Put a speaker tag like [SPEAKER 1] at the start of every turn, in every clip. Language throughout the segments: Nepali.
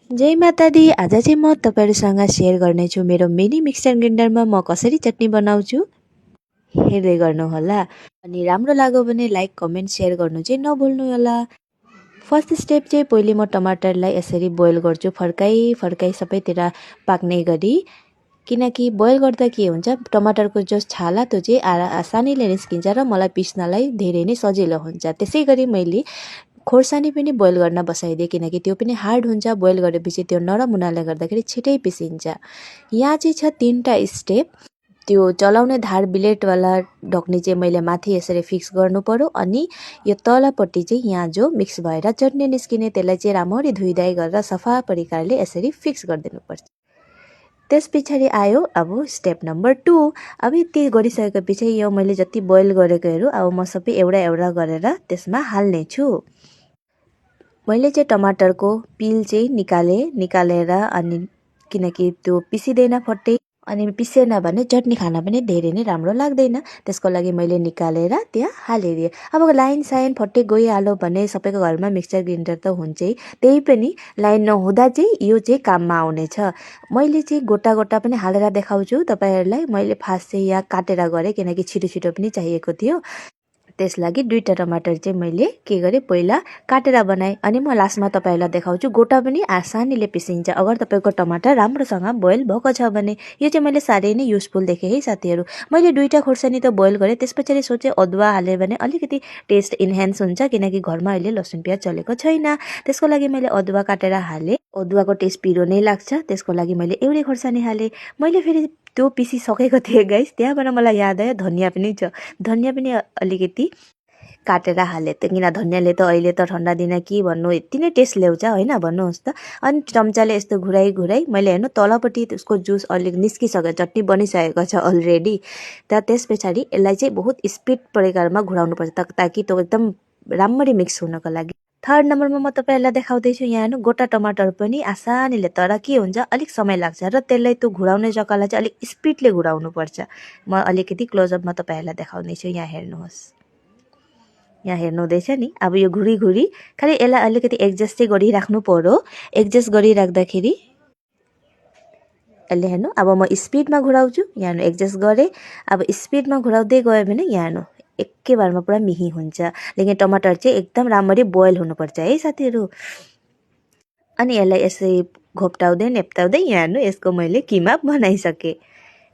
[SPEAKER 1] जय माता दी। आज चाहिँ म तपाईहरुसँग शेयर गर्नेछु मेरो मिनी मिक्सर ग्राइन्डरमा म कसरी चटनी बनाउँछु। हेर्दै गर्नु होला अनि राम्रो लाग्यो भने लाइक कमेन्ट शेयर गर्नु चाहिँ नभुल्नु होला। फर्स्ट स्टेप चाहिँ पहिले म टमाटरलाई यसरी बोइल गर्छु, फर्काई सबैतिर पाक्ने गरी। किनकि बोइल गर्दा के हुन्छ, टमाटरको जो छाला त्यो चाहिँ आसानीले निस्किन्छ र मलाई पिस्नलाई धेरै नै सजिलो हुन्छ। त्यसैगरी मैले खोर्सानी पनि बोइल गर्न बसाइदिएँ, किनकि त्यो पनि हार्ड हुन्छ। बोइल गरेपछि त्यो नरम हुनाले गर्दाखेरि छिटै पिसिन्छ। यहाँ चाहिँ छ 3टा स्टेप। त्यो चलाउने धार ब्लेडवाला ढक्नी चाहिँ मैले माथि यसरी फिक्स गर्नु पर्यो अनि यो तलपट्टि चाहिँ यहाँ जो मिक्स भएर चटनी निस्किने त्यसलाई चाहिँ राम्ररी धुइधाइ गरेर सफा परिकारले यसरी फिक्स गरिदिनु पर्छ। त्यस पछाडि आयो अब स्टेप नम्बर 2। अब यति गरिसकेपछि यो मैले जति बोइल गरेकोहरू अब म सबै एउटा एउटा गरेर त्यसमा हाल्ने छु। मैले चाहिँ टमाटरको पिल चाहिँ निकालेर अनि किनकि त्यो पिसिदैन फट्टै, अनि पिसेन भने चटनी खान पनि धेरै नै राम्रो लाग्दैन। त्यसको लागि मैले निकालेर त्यहाँ हालिदिएँ। अब लाइन साइन फट्टै गइहाल्यो भने सबैको घरमा मिक्सर ग्राइन्डर त हुन्छै, त्यही पनि लाइन नहुँदा चाहिँ यो चाहिँ काममा आउनेछ। मैले चाहिँ गोटा गोटा पनि हालेर देखाउँछु तपाईहरुलाई। मैले फास्ट चाहिँ यहाँ काटेर गरेँ किनकि छिटो छिटो पनि चाहिएको थियो। त्यसलागि 2टा टमाटर चाहिँ मैले के गरेँ, पहिला काटेर बनाएँ अनि म लास्टमा तपाईहरुलाई देखाउँछु। गोटा पनि आसानीले पिसिन्छ अगर तपाईको टमाटर राम्रोसँग बोइल भएको छ भने। यो चाहिँ मैले साह्रै नै युजफुल देखेँ है साथीहरु। मैले 2टा खोर्सानी त बोइल गरेँ, त्यसपछि सोचे अदुवा हाले भने अलिकति टेस्ट इन्हान्स हुन्छ, किनकि घरमा अहिले लसुन प्याज चलेको छैन। त्यसको लागि मैले अदुवा काटेर हालेँ। अदुवाको टेस्ट पिरो नै लाग्छ, त्यसको लागि मैले एउटै खोर्सानी हालेँ। मैले फेरि त्यो पिसिसकेको थिएँ गाइस, त्यहाँबाट मलाई याद आयो धनिया पनि छ। धनिया पनि अलिकति काटेर हाले, किन धनियाले त अहिले त ठन्डा दिन के भन्नु यति नै टेस्ट ल्याउँछ हैन, भन्नुहोस् त। अनि चम्चाले यस्तो घुराई मैले हेर्नु तलपट्टि त्यसको जुस अलिक निस्किसक्यो, चटनी बनिसकेको छ अलरेडी। त त्यस पछाडि यसलाई चाहिँ बहुत स्पिड प्रकारमा घुराउनु पर्छ ताकि त्यो एकदम राम्ररी मिक्स हुनको लागि। थर्ड नम्बरमा म तपाईहरुलाई देखाउँदैछु। यहाँ हेर्नु गोटा टमाटर पनि आसानीले, तर के हुन्छ अलिक समय लाग्छ र त्यसलाई त्यो घुराउने जग्गालाई चाहिँ अलिक स्पिडले घुराउनु पर्छ। म अलिकति क्लोजअपमा तपाईहरुलाई देखाउने छु। यहाँ हेर्नुहोस्, यहाँ हेर्नुहुँदैछ नि। अब यो घुरी खालि यसलाई अलिकति एडजस्ट चाहिँ गरिराख्नु पर्यो। एडजस्ट गरिराख्दाखेरि यसले हेर्नु अब म स्पिडमा घुराउँछु। यहाँ हेर्नु एडजस्ट गरेँ। अब स्पिडमा घुराउँदै गयो भने यहाँ हेर्नु एकैबारमा पुरा मिही हुन्छ। लेकिन टमाटर चाहिँ एकदम राम्ररी बोइल हुनुपर्छ है साथीहरु। अनि यसलाई यसै घोप्टाउँदै नेप्टाउँदै यहाँ हेर्नु यसको मैले किमा बनाइसकेँ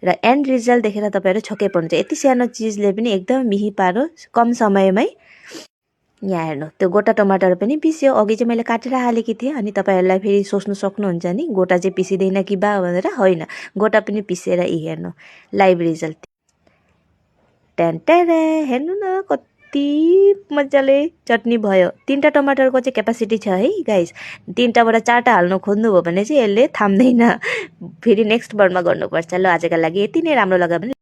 [SPEAKER 1] र एन्ड रिजल्ट देखेर तपाईहरु छक्कै पर्नुहुन्छ। यति सानो चिजले पनि एकदम मिही पारो कम समयमै। यहाँ हेर्नु त्यो गोटा टमाटर पनि पिस्यो। अघि चाहिँ मैले काटेर हालेकी थिएँ। अनि तपाईहरुलाई फेरि सोच्नु सक्नुहुन्छ नि गोटा चाहिँ पिसिदैन कि बा भनेर। होइन, गोटा पनि पिसेर यी हेर्नु लाइभ रिजल्ट। टेन्टेरे हेर्नु न कति मजाले चटनी भयो। 3टा टमाटरको चाहिँ क्यापासिटी छ है गाइस। 3टाबाट 4टा हाल्नु खोज्नु भयो भने चाहिँ यसले थाम्दैन, फेरि नेक्स्ट बारमा गर्नुपर्छ। ल आजका लागि यति नै। राम्रो लाग्यो भने